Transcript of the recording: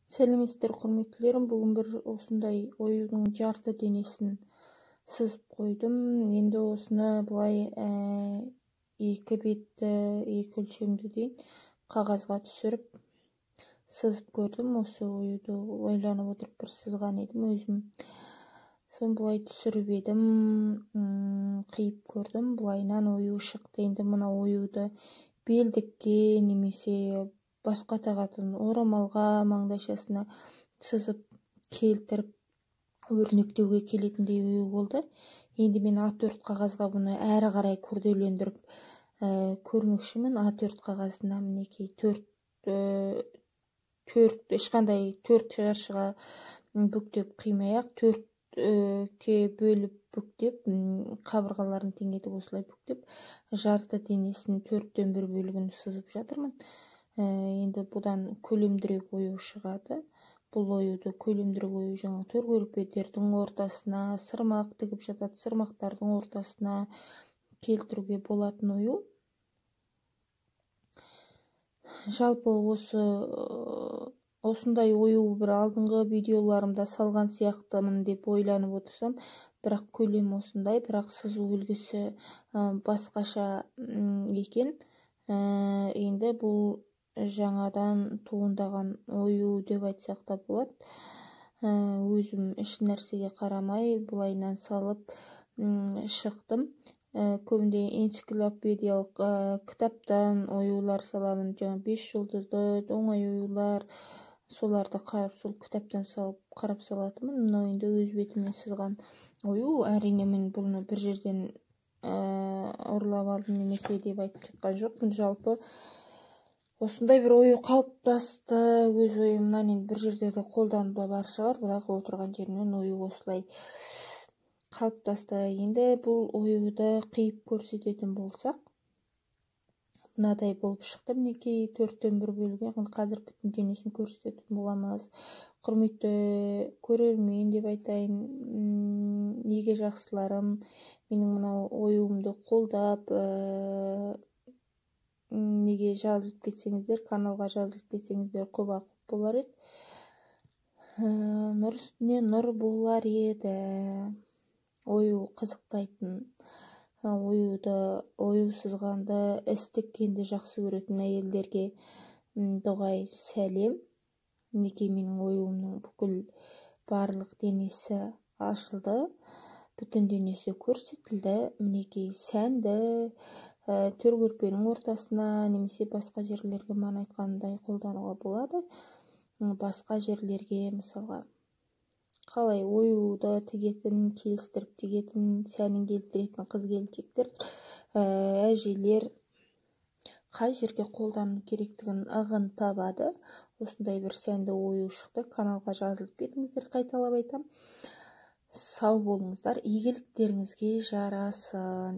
Сәлеметсіздер, құрметтілерім. Бүгін бір осындай оюдың жарты денесін сызып қойдым. Енді осыны былай екі бетті, екі өлшемді дейін қағазға түсіріп сызып көрдім. Осы оюды ойланып отырып бір сызған едім өзім. Соны былай түсіріп едім, қиып көрдім. Былайнан ою шықты. Енді мына оюды белдікке немесе басқа тағатын орамалға, маңдайшасына сызып келтіріп өрнектеуге келетіндей ою болды. Енді мен А4 қағазға бұны әрі қарай күрделендіріп көрмекшімін. А4 қағазына мінекей ешқандай төрт шаршыға бүктеп қимай-ақ төртке бөліп бүктеп, қабырғаларын теңетіп осылай бүктеп, жарты денесін төрттен бір бөлігін сызып жатырмын. Енді бұдан көлемдірек ою шығады. Бұл оюды көлемдірек ою жаңа төркөлпетердің ортасына, сырмақ тігіп жатады, сырмақтардың ортасына келтіруге болатын ою. Жалпы осындай ою бір алдыңғы видеоларымда салған сияқтымын деп ойланып отырсам, бірақ көлем осындай, бірақ сызу үлгісі басқаша екен. Енді бұл жаңадан туындаған ою деп айтсақ та болады. Өзім еш нәрсеге қарамай бұлайнан салып шықтым. Көбінде энциклопедиялық кітаптан оюлар саламын. Жаңа 5 жұлдызды оңай оюлар, соларды қарап, сол кітаптан салып қарап салатынмын. Мынау енді өз бетіммен сызған ою. Әрине мен бұны бір жерден ұрлап алдым немесе деп айтып жатқан жоқпын. Жалпы осындай бір ою қалыптасты. Өз ойымнан енді бір жерлерде қолданып бар шығар, бірақ отырған жерімнен ою осылай қалыптасты. Енді бұл оюды қиып көрсететін болсақ, мынадай болып шықты. Мінекей төрттен бір бөлген, қазір бүтін денесін көрсететін боламыз. Құрметті көрермен деп айтайын, неге жақсыларым, менің мынау оюымды қолдап, неге жазылып кетсеңіздер, каналға жазылып кетсеңіздер көп болар еді. Нұр үстіне нұр болар еді. Ою қызықтайтын, ою сызғанды, іс тіккенді жақсы көретін әйелдерге дұғай сәлем. Мінекей менің оюымның бүкіл барлық денесі ашылды, бүтін денесі көрсетілді. Мінекей сәнді төркөлпенің ортасына немесе басқа жерлерге мана айтқанымдай қолдануға болады. Басқа жерлерге мысалға қалай оюды тігетін, келістіріп тігетін, сәнін келтіретін қыз-келіншектер, әжелер қай жерге қолдану керектігін ығын табады. Осындай бір сәнді ою шықты. Каналға жазылып кетіңіздер, қайталап айтам. Сау болыңыздар, игіліктеріңізге жарасын.